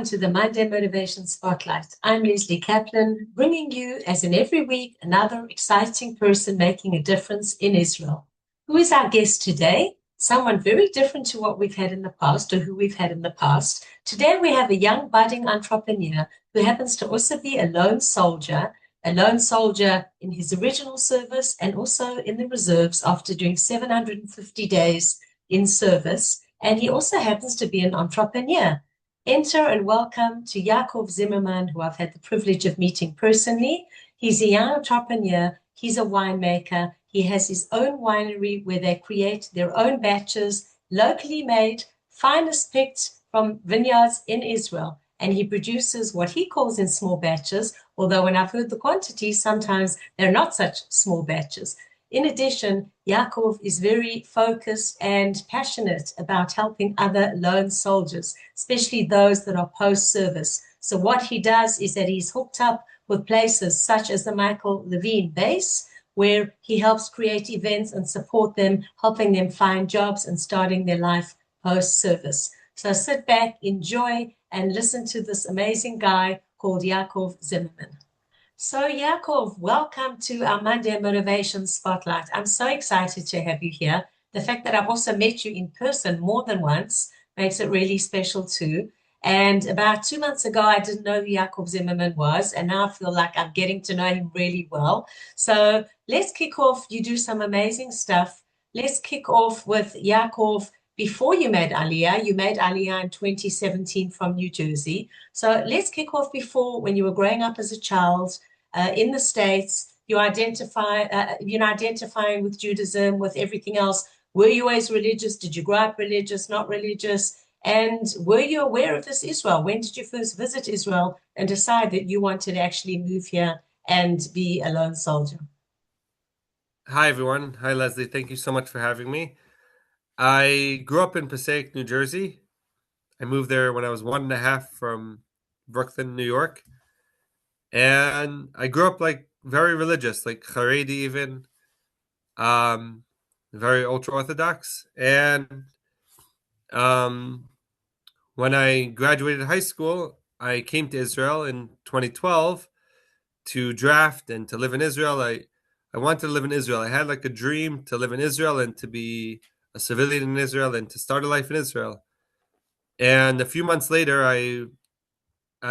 to the Monday Motivation Spotlight. I'm Lesley Kaplan, bringing you, as in every week, another exciting person making a difference in Israel. Who is our guest today? Someone very different to what we've had in the past or who we've had in the past. Today we have a young budding entrepreneur who happens to also be a lone soldier in his original service and also in the reserves after doing 750 days in service. And he also happens to be an entrepreneur. Enter and welcome to Yaakov Zimmerman, who I've had the privilege of meeting personally. He's a young entrepreneur. He's a winemaker. He has his own winery where they create their own batches, locally made, finest picked from vineyards in Israel. And he produces what he calls in small batches, although when I've heard the quantities, sometimes they're not such small batches. In addition, Yaakov is very focused and passionate about helping other lone soldiers, especially those that are post-service. So what he does is that he's hooked up with places such as the Michael Levin Base, where he helps create events and support them, helping them find jobs and starting their life post-service. So sit back, enjoy, and listen to this amazing guy called Yaakov Zimmerman. So Yaakov, welcome to our Monday Motivation Spotlight. I'm so excited to have you here. The fact that I've also met you in person more than once makes it really special too. And about 2 months ago, I didn't know who Yaakov Zimmerman was, and now I feel like I'm getting to know him really well. So let's kick off. You do some amazing stuff. Let's kick off with Yaakov. Before you made aliyah in 2017 from New Jersey. So let's kick off before, when you were growing up as a child in the States, identifying with Judaism, with everything else. Were you always religious? Did you grow up religious, not religious? And were you aware of this Israel? When did you first visit Israel and decide that you wanted to actually move here and be a lone soldier? Hi, everyone. Hi, Lesley. Thank you so much for having me. I grew up in Passaic, New Jersey. I moved there when I was 1.5 from Brooklyn, New York. And I grew up like very religious, like Haredi even, um, very ultra-Orthodox. And um, when I graduated high school, I came to Israel in 2012 to draft and to live in Israel. I wanted to live in Israel. I had like a dream to live in Israel and to be a civilian in Israel and to start a life in Israel. And a few months later, I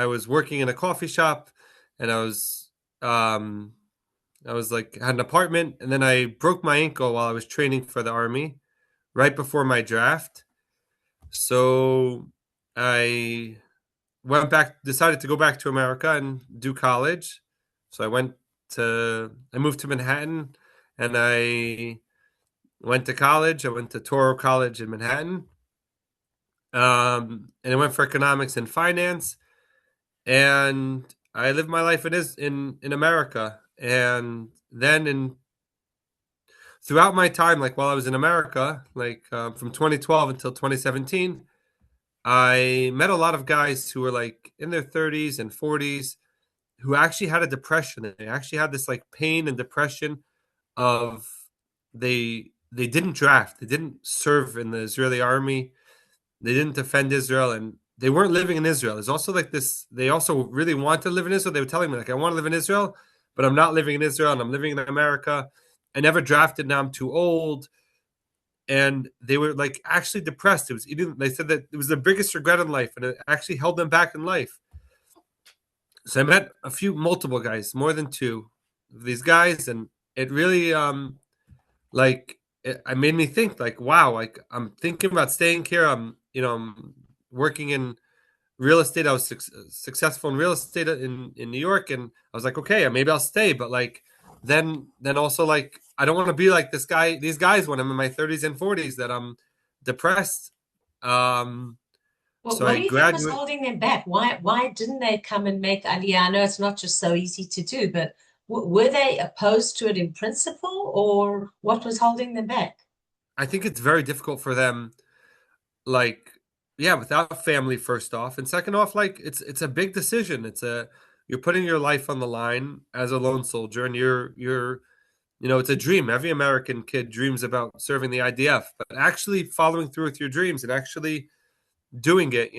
was working in a coffee shop, and I was like had an apartment, and then I broke my ankle while I was training for the army, right before my draft. So I decided to go back to America and do college. So I moved to Manhattan, and I went to college. I went to Touro College in Manhattan. And I went for economics and finance, and I lived my life in America. And then throughout my time, like while I was in America, like from 2012 until 2017, I met a lot of guys who were like in their 30s and 40s who actually had a depression. They actually had this like pain and depression of they didn't draft, they didn't serve in the Israeli army, they didn't defend Israel, and they weren't living in Israel. There's also like this, they also really want to live in Israel. They were telling me, like, I want to live in Israel, but I'm not living in Israel and I'm living in America. I never drafted, now I'm too old. And they were like actually depressed. They said that it was their biggest regret in life, and it actually held them back in life. So I met multiple guys, more than two of these guys, and it really it made me think like, wow, like I'm thinking about staying here. I'm working in real estate. I was successful in real estate in New York, and I was like, okay, maybe I'll stay. But like, then also like, I don't want to be like these guys when I'm in my 30s and 40s that I'm depressed. Well, So what I do you think was graduate. holding them back? Why didn't they come and make aliyah? I know it's not just so easy to do, but were they opposed to it in principle, or what was holding them back? I think it's very difficult for them, like, yeah, without family, first off, and second off, like it's a big decision. You're putting your life on the line as a lone soldier, and you're it's a dream. Every American kid dreams about serving the IDF, but actually following through with your dreams and actually doing it,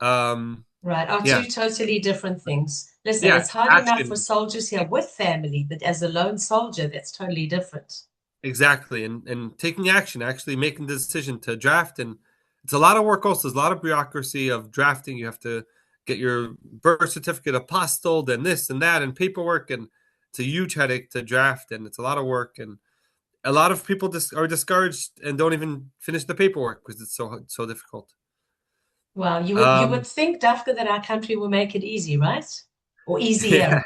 Right, are Yeah, two totally different things. Listen, yeah, it's hard enough for action. soldiers here with family, but as a lone soldier, that's totally different. Exactly, and taking action, actually making the decision to draft, and it's a lot of work. Also, there's a lot of bureaucracy of drafting. You have to get your birth certificate apostilled, and this and that, and paperwork, and it's a huge headache to draft, and it's a lot of work, and a lot of people are discouraged and don't even finish the paperwork because it's so difficult. Well, you would Um, think, Dafka, that our country will make it easy, right? Or yeah. easier.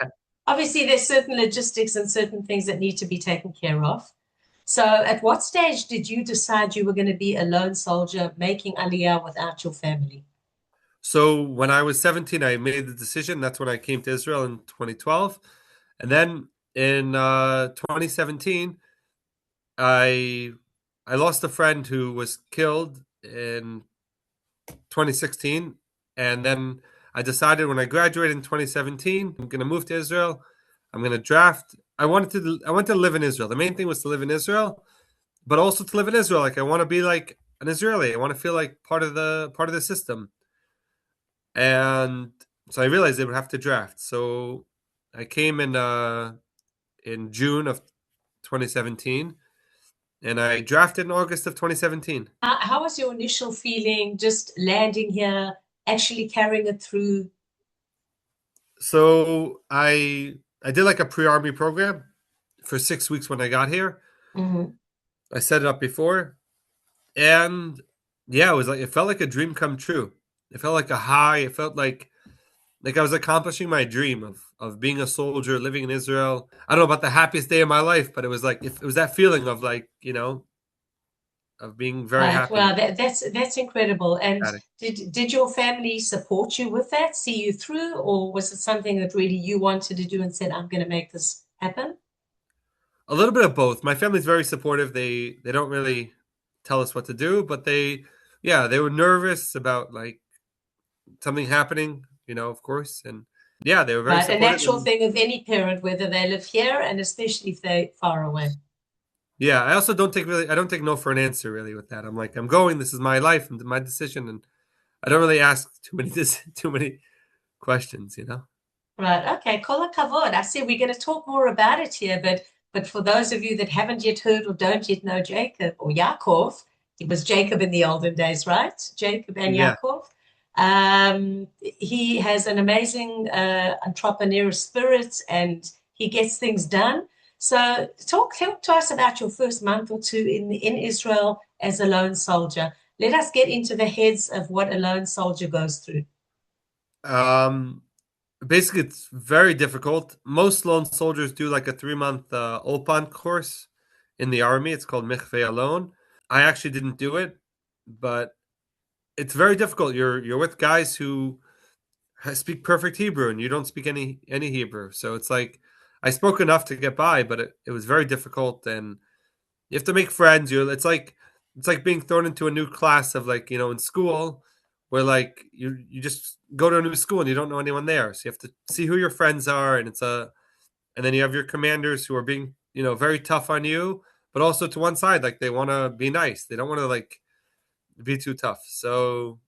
Obviously, there's certain logistics and certain things that need to be taken care of. So, at what stage did you decide you were going to be a lone soldier making aliyah without your family? So when I was 17, I made the decision. That's when I came to Israel in 2012, and then in 2017. I I lost a friend who was killed in 2016, and then I decided when I graduated in 2017, I'm going to move to Israel. I'm going to draft. I wanted to live in Israel. The main thing was to live in Israel, but also to live in Israel. Like I want to be like an Israeli. I want to feel like part of the system. And so I realized they would have to draft. So I came in June of 2017 and I drafted in August of 2017. How was your initial feeling just landing here, actually carrying it through? So I did like a pre-army program for 6 weeks when I got here. Mhm. I set it up before, and yeah, it felt like a dream come true. It felt like a high. It felt like I was accomplishing my dream of being a soldier, living in Israel. I don't know about the happiest day of my life, but it was like it was that feeling of like of being very Right. happy. Well, that's incredible. And did your family support you with that, see you through, or was it something that really you wanted to do and said, "I'm going to make this happen"? A little bit of both. My family's very supportive. They don't really tell us what to do, but they were nervous about like something happening, of course. And yeah, they were very Right. A supportive. natural And thing of any parent, whether they live here and especially if they're far away. yeah, I don't take no for an answer really with that. I'm like, I'm going, this is my life and my decision. And I don't really ask too many questions. Right. Okay. Kol kavod. I see we're going to talk more about it here, but for those of you that haven't yet heard or don't yet know Jacob or Yaakov, it was Jacob in the olden days, right? Jacob and Yeah. Yaakov. He has an amazing entrepreneur spirit and he gets things done. So talk to us about your first month or two in Israel as a lone soldier. Let us get into the heads of what a lone soldier goes through. Um Basically it's very difficult. Most lone soldiers do like a 3 month Ulpan course in the army. It's called Michveh Alone. I actually didn't do it, but it's very difficult. You're with guys who speak perfect Hebrew and you don't speak any Hebrew. So it's like I spoke enough to get by, but it was very difficult and you have to make friends. It's like being thrown into a new class of like, in school where like you just go to a new school and you don't know anyone there. So you have to see who your friends are and then you have your commanders who are being, very tough on you, but also to one side like they want to be nice. They don't want to like be too tough. So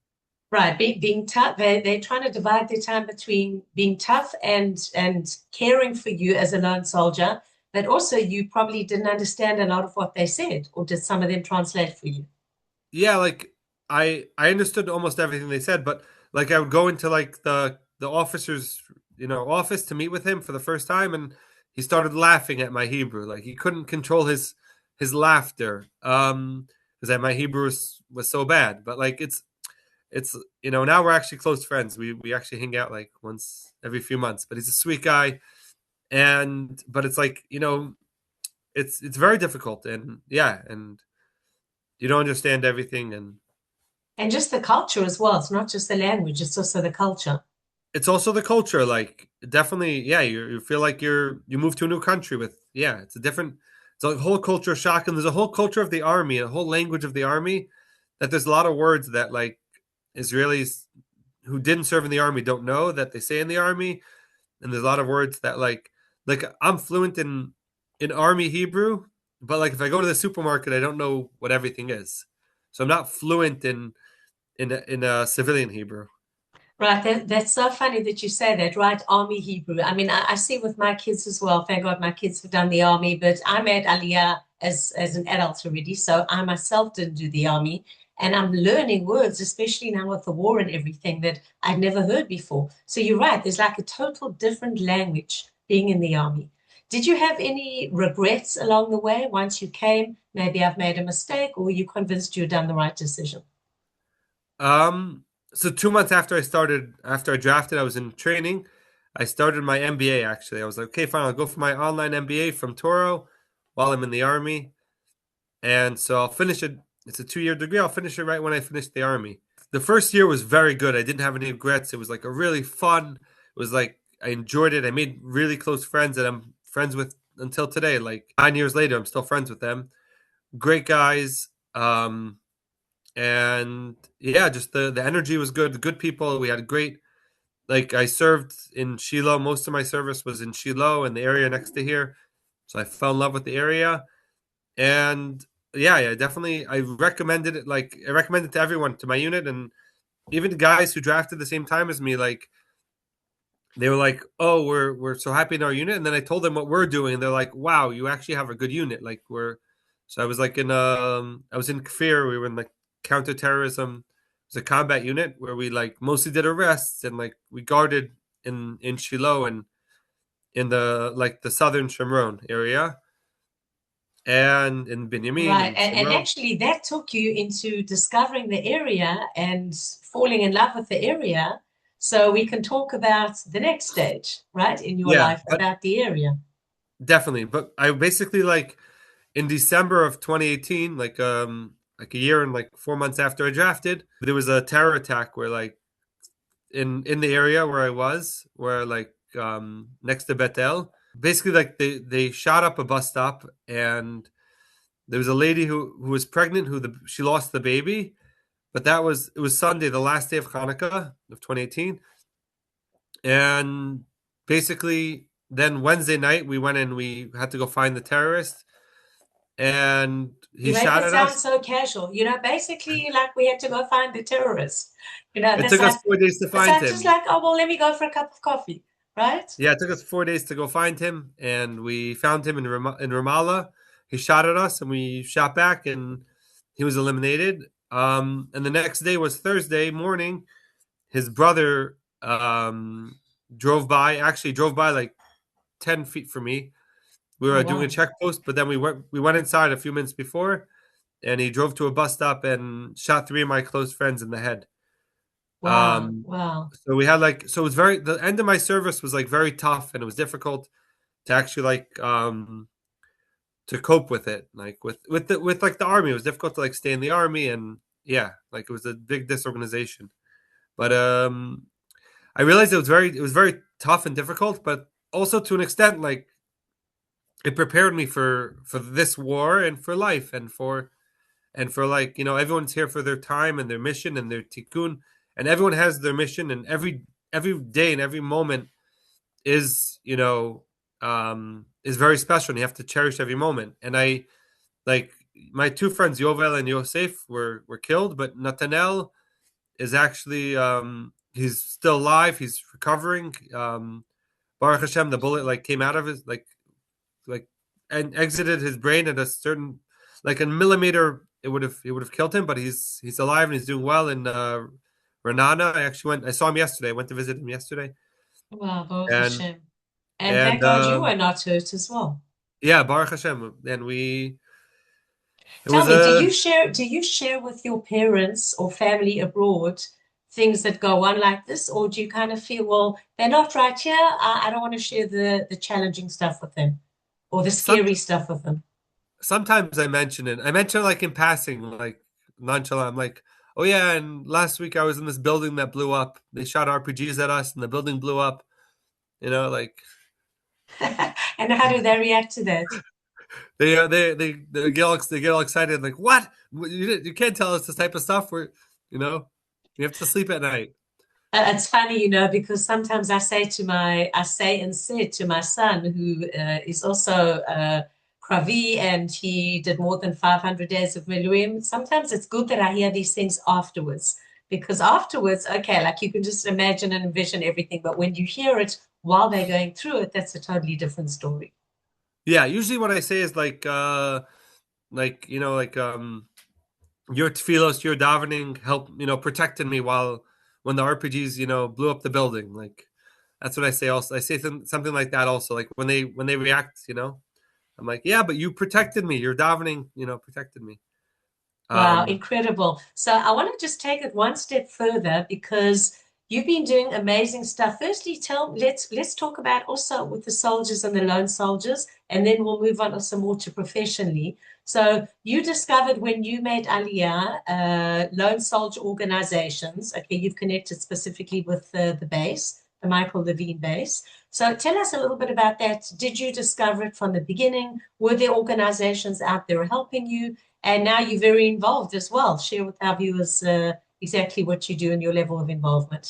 Right, being tough. They're trying to divide their time between being tough and caring for you as a lone soldier, but also you probably didn't understand a lot of what they said, or did some of them translate for you? yeah, like I understood almost everything they said, but like I would go into like the officer's office to meet with him for the first time, and he started laughing at my Hebrew. Like he couldn't control his laughter, because my Hebrew was so bad. But like it's now we're actually close friends. We actually hang out like once every few months. But he's a sweet guy, and but it's like it's very difficult, and yeah, and you don't understand everything, and And just the culture as well. It's not just the language, it's also the culture. it's also the culture. Like definitely, yeah, you feel like you move to a new country with it's a whole culture shock, and there's a whole culture of the army, a whole language of the army that there's a lot of words that like Israelis who didn't serve in the army don't know that they say in the army, and there's a lot of words that like I'm fluent in army Hebrew, but like if I go to the supermarket, I don't know what everything is, so I'm not fluent in a civilian Hebrew. Right, that's so funny that you say that, right? Army Hebrew. I mean, I see with my kids as well. Thank God my kids have done the army, but I made aliyah as an adult already, so I myself didn't do the army. And I'm learning words, especially now with the war and everything that I'd never heard before. So you're right, there's like a total different language being in the army. Did you have any regrets along the way once you came? Maybe I've made a mistake, or you convinced you'd done the right decision? Um, so 2 months after I drafted, I was in training. I started my MBA actually. I was like, okay, fine, I'll go for my online MBA from Toro while I'm in the army. And so I'll finish it. It's a 2 year degree. I'll finish it right when I finish the army. The first year was very good. I didn't have any regrets. It was like a really fun. It was like I enjoyed it. I made really close friends that I'm friends with until today. Like 9 years later, I'm still friends with them. Great guys. And yeah, just the energy was good. Good people. We had great. Like I served in Shiloh. Most of my service was in Shiloh and the area next to here. So I fell in love with the area. And yeah, definitely. I recommended it. Like I recommend it to everyone, to my unit, and even the guys who drafted the same time as me. Like they were like, "Oh, we're so happy in our unit." And then I told them what we're doing, and they're like, "Wow, you actually have a good unit." Like we're. So I was like I was in Kfir. We were in like counterterrorism. It was a combat unit where we like mostly did arrests and like we guarded in Shiloh and in the like the southern Shomron area and in Binyamin Right. and And Shomron. actually, that took you into discovering the area and falling in love with the area. So we can talk about the next stage, right, in your Yeah, life but about the area. definitely. But I basically like in December of 2018, like a year and like 4 months after I drafted, there was a terror attack where like in the area where I was, where like next to Bethel, basically like they shot up a bus stop and there was a lady who was pregnant she lost the baby, but it was Sunday, the last day of Hanukkah of 2018, and basically then Wednesday night we went and we had to go find the terrorist and he You make shot it at sound us. so casual, basically like we had to go find the terrorists. It That's took us like, 4 days to it's find like just him. like, oh, well, let me go for a cup of coffee, right? Yeah, it took us 4 days to go find him, and we found him in Ramallah. He shot at us, and we shot back, and he was eliminated. And the next day was Thursday morning. His brother actually drove by like 10 feet from me. We Oh, were doing a wow. check post, but then we went inside a few minutes before, and he drove to a bus stop and shot three of my close friends in the head. Wow. Um, Wow. so we had like so it was very the end of my service was like very tough, and it was difficult to actually like to cope with it. Like with like the army, it was difficult to like stay in the army, and yeah, like it was a big disorganization. But I realized it was very tough and difficult, but also to an extent like it prepared me for this war and for life and for like everyone's here for their time and their mission and their tikkun, and everyone has their mission, and every day and every moment is very special, and you have to cherish every moment. And I like my two friends Yovel and Yosef were killed, but Natanel is actually he's still alive. He's recovering. Baruch Hashem, the bullet like came out of his like and exited his brain at a certain like a millimeter. It would have killed him, but he's alive and he's doing well in Renana. I saw him yesterday. I went to visit him yesterday, Wow. Baruch and Hashem. And thank and God you were not hurt as well. yeah, Baruch Hashem. And it Tell was me, a do you share with your parents or family abroad things that go on like this, or do you kind of feel, well, they're not right here. I don't want to share the challenging stuff with them or the some scary stuff with them. sometimes I mention it. I mention it like in passing, like nonchalant. I'm like, oh yeah, and last week I was in this building that blew up. They shot RPGs at us, and the building blew up. Like And how do they react to that? they get all excited. Like what? You can't tell us this type of stuff. You know, you have to sleep at night. It's funny, because sometimes I say and said to my son, who is also Kravi, and he did more than 500 days of Miluim. Sometimes it's good that I hear these things afterwards because afterwards, okay, like you can just imagine and envision everything, but when you hear it while they're going through it, that's a totally different story. Yeah, usually what I say is your tefillos, your davening help, protecting me while when the RPGs, blew up the building. Like that's what I say. Also, I say something like that. Also, like when they react, I'm like, yeah, but you protected me. Your davening, protected me. Wow, Um, incredible. So I want to just take it one step further because you've been doing amazing stuff. Firstly, let's talk about also with the soldiers and the lone soldiers, and then we'll move on also more to professionally. So you discovered when you made aliyah, lone soldier organizations. Okay, you've connected specifically with the base, the Michael Levin Base. So tell us a little bit about that. Did you discover it from the beginning? Were there organizations out there helping you? And now you're very involved as well. Share with our viewers exactly what you do and your level of involvement.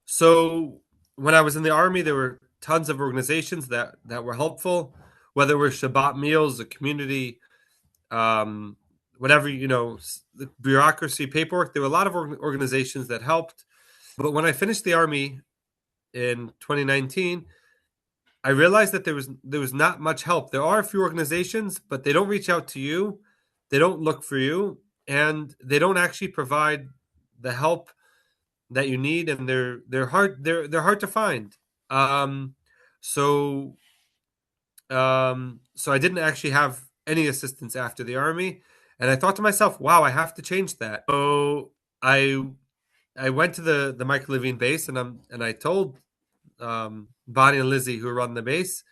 so when I was in the army, there were tons of organizations that were helpful, whether it were Shabbat meals, a community, um, whatever, the bureaucracy, paperwork. There were a lot of organizations that helped. But when I finished the army in 2019, I realized that there was not much help. There are a few organizations, but they don't reach out to you, they don't look for you, and they don't actually provide the help that you need, and they're hard to find. Um, so so I didn't actually have any assistance after the army, and I thought to myself, wow, I have to change that. So I I went to the Michael Levin base, and I told Bonnie and Lizzie, who run the base,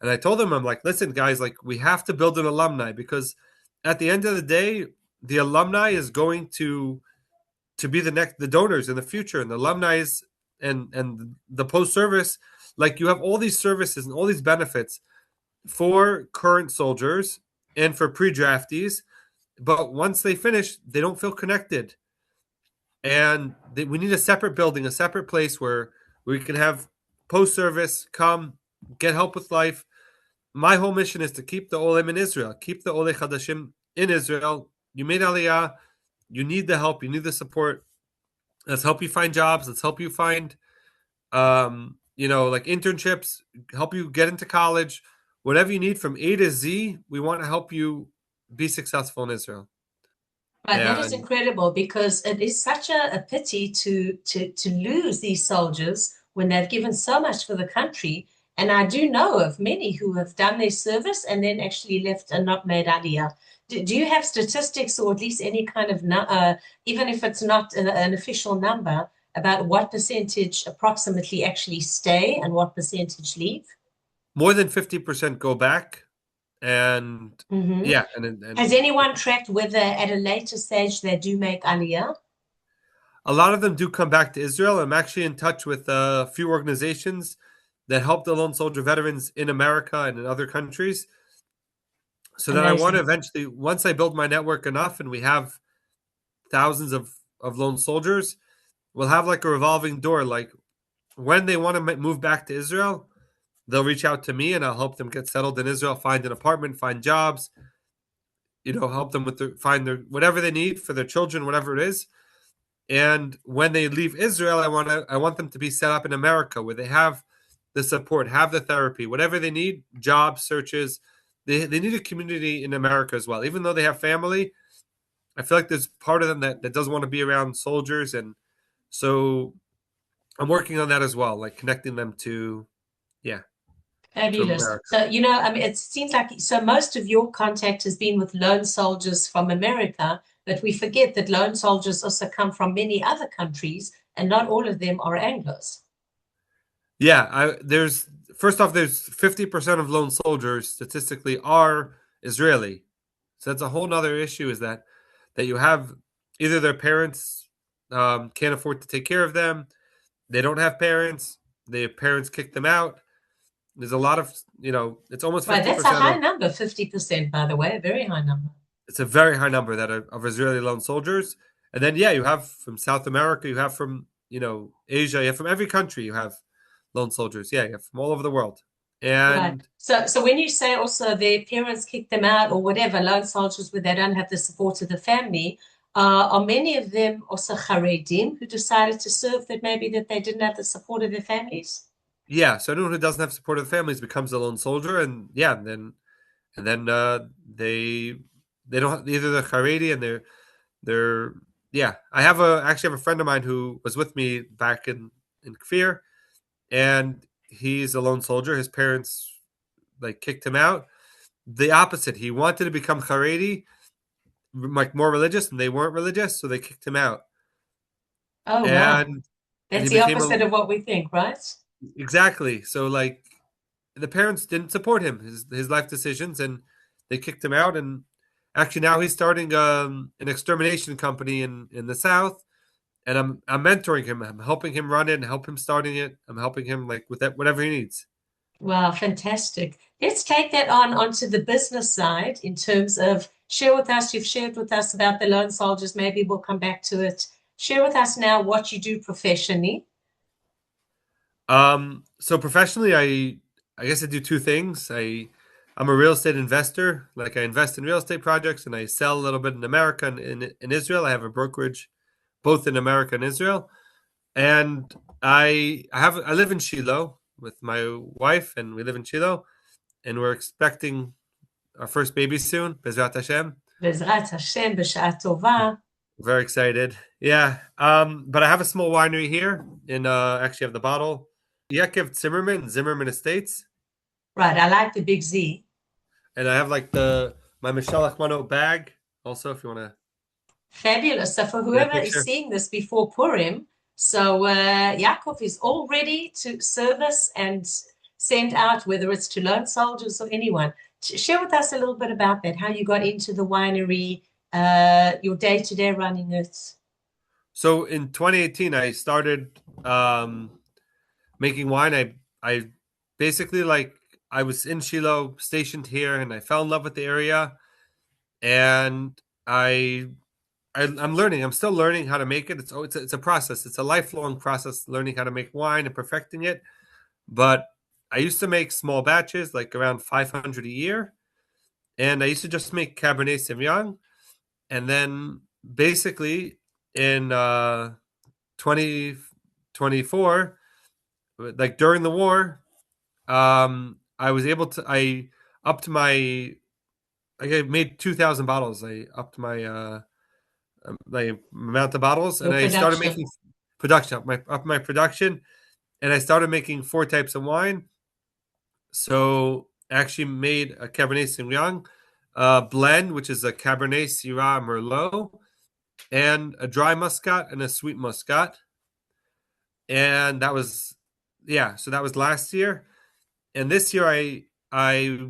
and I told them, I'm like, listen, guys, like we have to build an alumni, because at the end of the day, the alumni is going to be the donors in the future, and the alumni is and the post service, like you have all these services and all these benefits for current soldiers and for pre-draftees, but once they finish, they don't feel connected, and we need a separate building, a separate place where we can have post service come get help with life. My whole mission is to keep the Olim in Israel, keep the Ole Chadashim in Israel. You made Aliyah, you need the help, you need the support. Let's help you find jobs. Let's help you find, like internships, help you get into college. Whatever you need from A to Z, we want to help you be successful in Israel. Right, that is And incredible because it is such a pity to lose these soldiers when they've given so much for the country. And I do know of many who have done their service and then actually left and not made aliyah. Do you have statistics or at least any kind of, even if it's not an official number, about what percentage approximately actually stay and what percentage leave? more than 50% go back. And Hmm. yeah, Has and anyone tracked whether at a later stage they do make aliyah? a lot of them do come back to Israel. I'm actually in touch with a few organizations that help the lone soldier veterans in America and in other countries. So that I want to Amazing. eventually, once I build my network enough and we have thousands of lone soldiers, we'll have like a revolving door. Like when they want to move back to Israel, they'll reach out to me and I'll help them get settled in Israel, find an apartment, find jobs, help them with find their whatever they need for their children, whatever it is. And when they leave Israel, I want them to be set up in America where they have the support, have the therapy, whatever they need, job searches. They need a community in America as well. Even though they have family, I feel like there's part of them that doesn't want to be around soldiers. And so I'm working on that as well, like connecting them yeah, to Fabulous. America. So, I mean, it seems like so most of your contact has been with lone soldiers from America, but we forget that lone soldiers also come from many other countries, and not all of them are Anglos. Yeah, there's first off, there's 50% of lone soldiers statistically are Israeli. So that's a whole nother issue, is that you have either their parents can't afford to take care of them, they don't have parents, their parents kicked them out. There's a lot of, it's almost Right, that's a 50% high of, number, 50%, by the way, a very high number. it's a very high number that are of Israeli lone soldiers. And then, yeah, you have from South America, you have from, Asia, you have from every country, you have lone soldiers. Yeah, you have from all over the world. Right. And So when you say also their parents kick them out or whatever, lone soldiers where they don't have the support of the family, Are many of them also Haredim who decided to serve that maybe that they didn't have the support of their families? Yeah, so anyone who doesn't have support of the families becomes a lone soldier, and yeah, and then they don't either they're Haredi and they're yeah. I have a actually have a friend of mine who was with me back in Kfir, and he's a lone soldier. His parents like kicked him out. The opposite. He wanted to become Haredi, like more religious, and they weren't religious, so they kicked him out. Oh, wow. And That's he the became a opposite of what we think, right? exactly. So like the parents didn't support him, his life decisions, and they kicked him out. And actually now he's starting an extermination company in the South, and I'm mentoring him. I'm helping him run it and help him starting it. I'm helping him like with that whatever he needs. Wow, fantastic. Let's take that on onto the business side in terms of share with us. You've shared with us about the lone soldiers. Maybe we'll come back to it. Share with us now what you do professionally. So professionally, I guess I do two things. I'm a real estate investor. Like I invest in real estate projects and I sell a little bit in America and in Israel. I have a brokerage both in America and Israel. And I live in Shiloh with my wife, and we live in Shiloh, and we're expecting our first baby soon, Bezrat Hashem. בעזרת השם, בשעה טובה. Very excited. Yeah. But I have a small winery here in actually I have the bottle. Yaakov Zimmerman, Zimmerman Estates. Right, I like the big Z. And I have like the my Michelle Achmano bag also if you want to Fabulous. So for get a whoever is picture. seeing this before Purim, so Yaakov is all ready to service and send out, whether it's to lone soldiers or anyone. Share with us a little bit about that, how you got into the winery, your day-to-day running it. So in 2018 I started making wine. I basically like I was in Shiloh stationed here and I fell in love with the area, and I'm learning. I'm still learning how to make it. It's a process. It's a lifelong process learning how to make wine and perfecting it. But I used to make small batches, like around 500 a year, and I used to just make Cabernet Sauvignon. And then basically in 2024, like during the war, I was able to I upped my I made 2,000 bottles. I upped my amount of bottles, Your and I started production. making production up my production, and I started making four types of wine. So I actually made a Cabernet Sauvignon blend, which is a Cabernet Syrah Merlot, and a dry Muscat and a sweet Muscat, and that was yeah. So that was last year, and this year I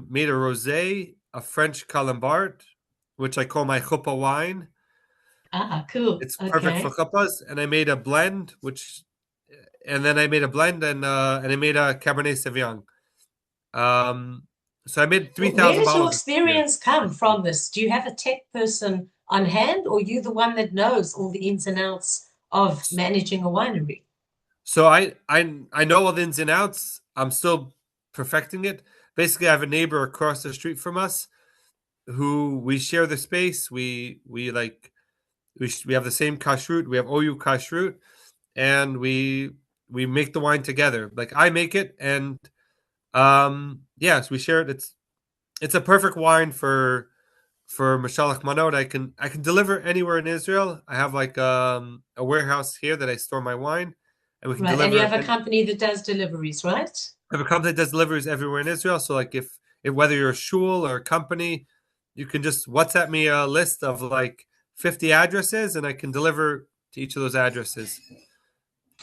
made a rosé, a French Calimbart, which I call my chuppah wine. Ah, cool. It's perfect for Okay. chuppahs, and I made a blend, which, and then I made a blend, and I made a Cabernet Sauvignon. Um, so I made three Where thousand does your bottles this year. experience come from this? Do you have a tech person on hand, or you the one that knows all the ins and outs of managing a winery? So I know all the ins and outs. I'm still perfecting it. Basically, I have a neighbor across the street from us who we share the space. We like we have the same kashrut. We have OU kashrut, and we make the wine together. Like I make it, and yes, we share it. It's a perfect wine for Mashalach Manot. I can deliver anywhere in Israel. I have like a warehouse here that I store my wine, and we can Right. And you deliver. have a And company that does deliveries, right? I have a company that does deliveries everywhere in Israel. So like if whether you're a shul or a company, you can just WhatsApp me a list of like 50 addresses, and I can deliver to each of those addresses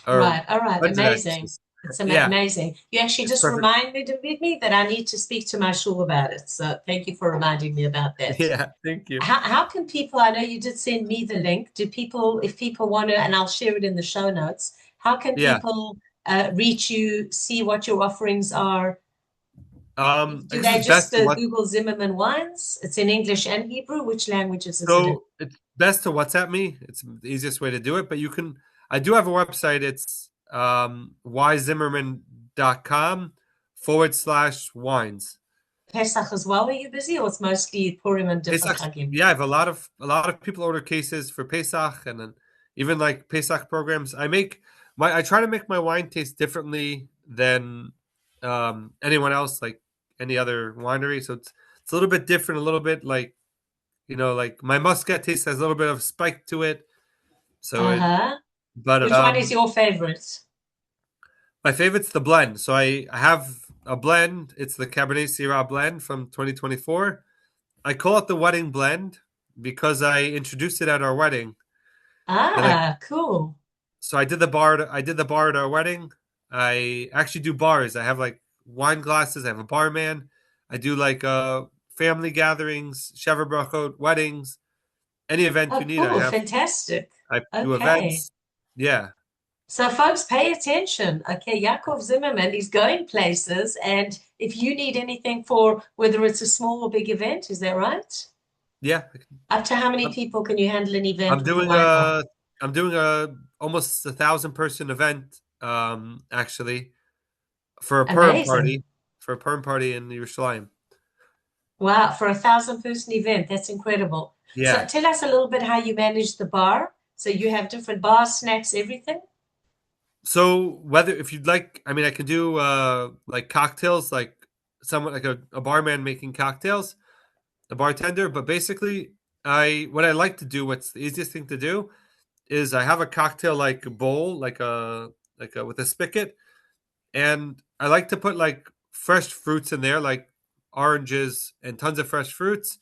or Right. All right. hundreds of Amazing. addresses. It's Yeah, amazing. You actually it's just perfect. reminded me that I need to speak to my shul about it. So thank you for reminding me about that. Yeah, thank you. How can people, I know you did send me the link. Do people, if people want to, and I'll share it in the show notes, how can Yeah. people reach you, see what your offerings are? I Do guess they it's just best to what Google Zimmerman Wines? It's in English and Hebrew. Which languages is it in? so it's best to WhatsApp me. It's the easiest way to do it. But you can I do have a website. It's yzimmerman.com /wines. Pesach as well? Are you busy, or it's mostly Purim and different Pesach, Chagim? yeah, I have a lot of people order cases for Pesach, and then even like Pesach programs. I try to make my wine taste differently than anyone else, like any other winery. So it's a little bit different, a little bit like like my Muscat taste has a little bit of spike to it. So it, Uh-huh. but Which one is your favorite? my favorite's the blend. So I have a blend. It's the Cabernet Syrah blend from 2024. I call it the wedding blend because I introduced it at our wedding. And Ah, cool. so I did the bar at our wedding. I actually do bars. I have like wine glasses. I have a barman. I do like family gatherings, Shavuot brachot, weddings, any event you Oh, need. cool. Fantastic. I do Okay. events. Yeah. So, folks, pay attention. Okay, Yaakov Zimmerman is going places, and if you need anything for whether it's a small or big event, is that right? Yeah. Up to how many I'm, people can you handle an I'm event with a doing wine bar? a I'm doing a almost 1,000 person event actually for a perm Amazing. party in Yerushalayim. Wow, for 1,000 person event, that's incredible. So Yeah. tell us a little bit how you manage the bar. So you have different bars, snacks, everything? So whether if you'd like, I mean, I can do like cocktails, like someone like a barman making cocktails, a bartender. But basically, I what I like to do, what's the easiest thing to do, is I have a cocktail like bowl, like a with a spigot, and I like to put like fresh fruits in there, like oranges and tons of fresh fruits,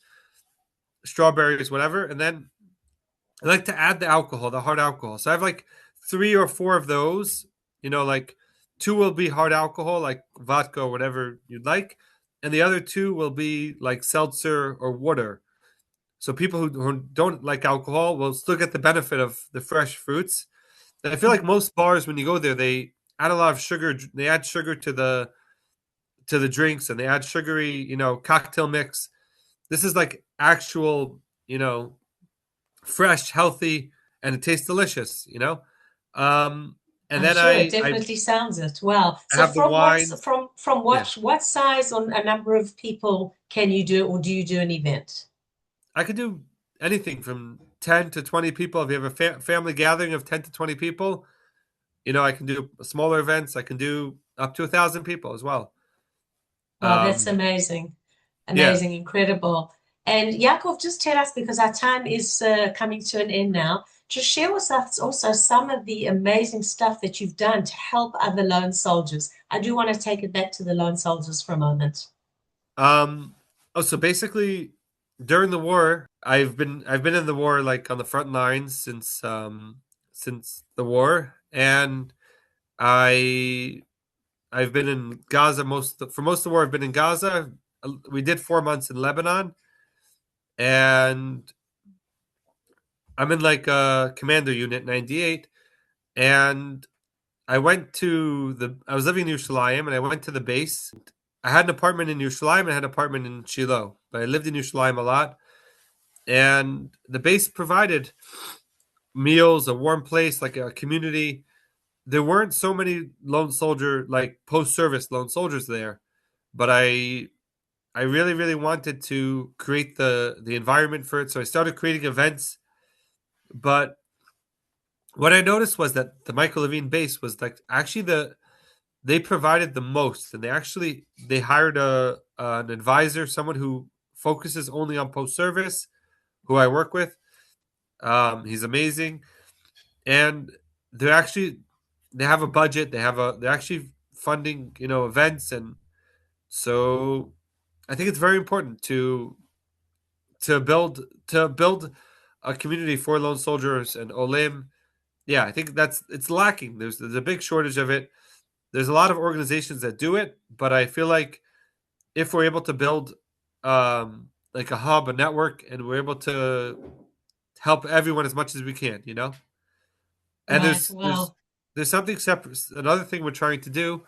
strawberries, whatever, and then I like to add the alcohol, the hard alcohol. So I have like 3 or 4 of those. Like two will be hard alcohol, like vodka or whatever you'd like, and the other two will be like seltzer or water. So people who don't like alcohol will still get the benefit of the fresh fruits. And I feel like most bars, when you go there, they add a lot of sugar. They add sugar to the drinks, and they add sugary, cocktail mix. This is like actual, fresh, healthy, and it tastes delicious. Um, and I'm then sure it I definitely sounds it. Wow. I So have the from what wines. from Yeah, what size on a number of people can you do, or do you do an event? I could do anything from 10 to 20 people. If you have a family gathering of 10 to 20 people, I can do smaller events. I can do up to 1,000 people as well. Wow, that's Um, amazing. yeah. Amazing, incredible. And Yaakov, just tell us, because our time is coming to an end now, just share with us also some of the amazing stuff that you've done to help other lone soldiers. I do want to take it back to the lone soldiers for a moment. Um, so basically, during the war, I've been in the war like on the front lines since the war, and I I've been in Gaza for most of the war. I've been in Gaza. We did 4 months in Lebanon, and I'm in like a commander unit 98, and I was living in Yerushalayim, and I went to the base. I had an apartment in Yerushalayim and I had an apartment in Shiloh, but I lived in Yerushalayim a lot. And the base provided meals, a warm place, like a community. There weren't so many lone soldier, like post service lone soldiers there, but I really really wanted to create the environment for it, so I started creating events. But what I noticed was that the Michael Levin Base was like actually they provided the most, and they hired a an advisor, someone who focuses only on post service, who I work with. He's amazing, and they're actually they have a budget. They're actually funding events, and so I think it's very important to build a community for lone soldiers and olim. Yeah, I think it's lacking. There's a big shortage of it. There's a lot of organizations that do it, but I feel like if we're able to build like a hub, a network, and we're able to help everyone as much as we can. And Right. there's Well, there's something separate. Another thing we're trying to do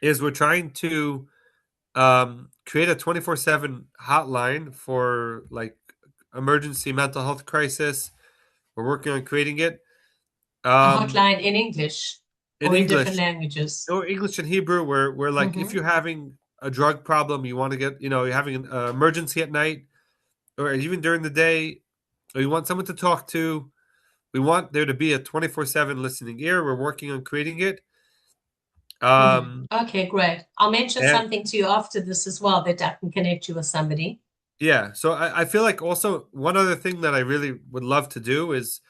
is we're trying to create a 24/7 hotline for like emergency mental health crisis. We're working on creating it a um, hotline in English in or in different English languages. or English and Hebrew. Where like if Hmm. you're having a drug problem, you want to get, you're having an emergency at night or even during the day, or you want someone to talk to, we want there to be a 24/7 listening ear. We're working on creating it. Okay, great. I'll mention And something to you after this as well that I can connect you with somebody. yeah, so I feel like also one other thing that I really would love to do is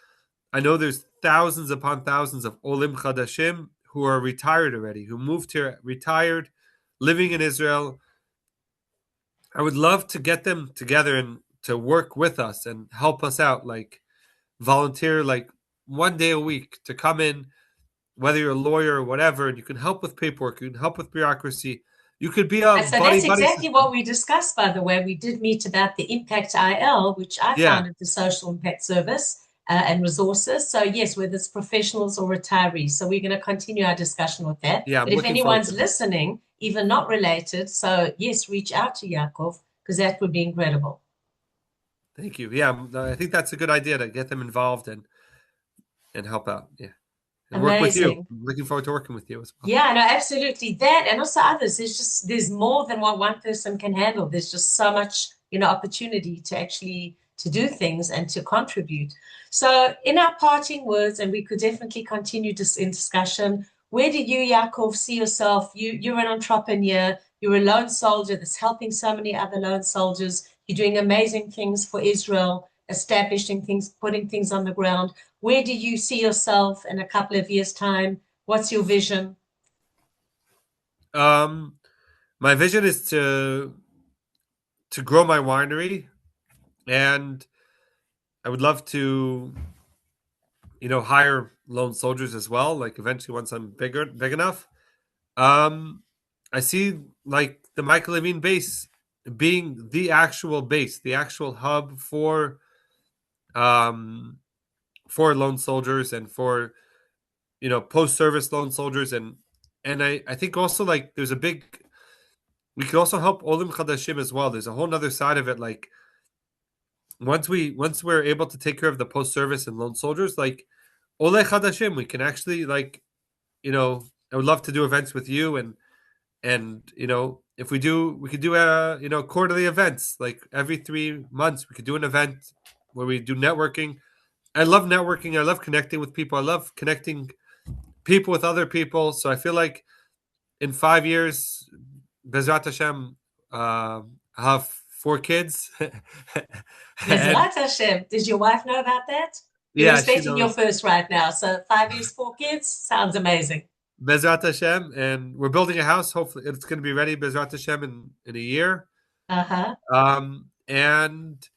I know there's thousands upon thousands of Olim Chadashim who are retired already, who moved here, retired, living in Israel. I would love to get them together and to work with us and help us out, like volunteer, like 1 day a week to come in, whether you're a lawyer or whatever, and you can help with paperwork, you can help with bureaucracy. You could be a So buddy that's buddy exactly system. what we discussed, by the way. We did meet about the Impact IL, which I Yeah. founded the Social Impact Service and resources. So yes, whether it's professionals or retirees. So we're going to continue our discussion with that. Yeah, I'm But if looking forward anyone's to that. listening, even not related, so yes, reach out to Yaakov because that would be incredible. Thank you. Yeah, I think that's a good idea to get them involved and help out. Yeah. And work with you. Amazing. I'm looking forward to working with you as well. Yeah, no, absolutely. That and also others. There's more than what one person can handle. There's just so much, opportunity to actually to do things and to contribute. So in our parting words, and we could definitely continue this in discussion, where do you, Yaakov, see yourself? You're an entrepreneur, you're a lone soldier that's helping so many other lone soldiers. You're doing amazing things for Israel, establishing things, putting things on the ground. Where do you see yourself in a couple of years' time? What's your vision? My vision is to grow my winery, and I would love to, hire lone soldiers as well. Like eventually, once I'm big enough, I see like the Michael Levin Base being the actual base, the actual hub for lone soldiers and for post-service lone soldiers, and I think also like we could also help Olim Chadashim as well. There's a whole other side of it. Like once we're able to take care of the post-service and lone soldiers, like Ole Chadashim, we can actually like, I would love to do events with you and if we could do quarterly events, like every 3 months we could do an event where we do networking. I love networking. I love connecting with people. I love connecting people with other people. So I feel like in 5 years, Bezrat Hashem, I'll have 4 kids. Bezrat Hashem. Did your wife know about that? You're Yeah, she expecting your knows. first right now. So 5 years, 4 kids sounds amazing. Bezrat Hashem, and we're building a house. Hopefully, it's going to be ready, Bezrat Hashem, in a year. Uh-huh. And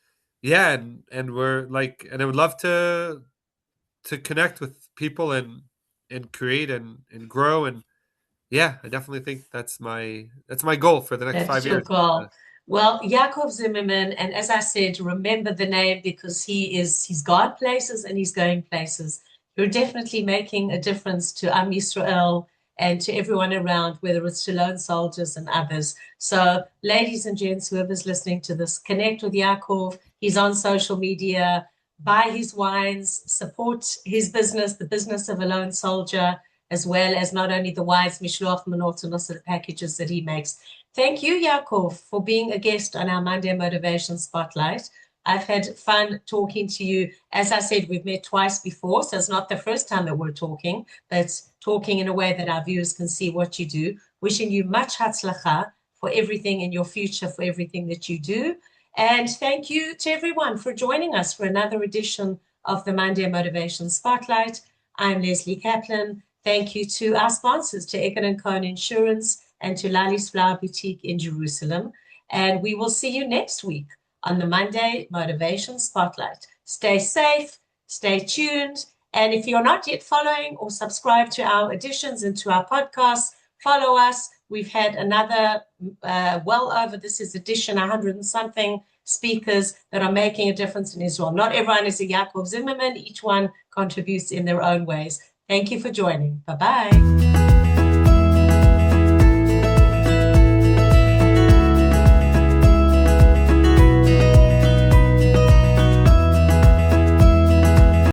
yeah, and we're like, and I would love to connect with people and create and grow, and yeah, I definitely think that's my goal for the next That's 5 your years. goal. Well, Yaakov Zimmerman, and as I said, remember the name because he's gone places and he's going places. You're definitely making a difference to Am Yisrael and to everyone around, whether it's to lone soldiers and others. So, ladies and gents, whoever's listening to this, connect with Yaakov. He's on social media. Buy his wines, support his business, the business of a lone soldier, as well as not only the wines, Mishloach Manot, and also the packages that he makes. Thank you, Yaakov, for being a guest on our Monday Motivation Spotlight. I've had fun talking to you. As I said, we've met twice before, so it's not the first time that we're talking, but talking in a way that our viewers can see what you do. Wishing you much hatzlacha for everything in your future, for everything that you do. And thank you to everyone for joining us for another edition of the Monday Motivation Spotlight. I'm Lesley Kaplan. Thank you to our sponsors, to Egan & Cohn Insurance and to Lali's Flower Boutique in Jerusalem. And we will see you next week on the Monday Motivation Spotlight. Stay safe, stay tuned. And if you're not yet following or subscribed to our editions and to our podcasts, follow us. We've had another, this is edition 100 and something speakers that are making a difference in Israel. Not everyone is a Yaakov Zimmerman. Each one contributes in their own ways. Thank you for joining. Bye-bye.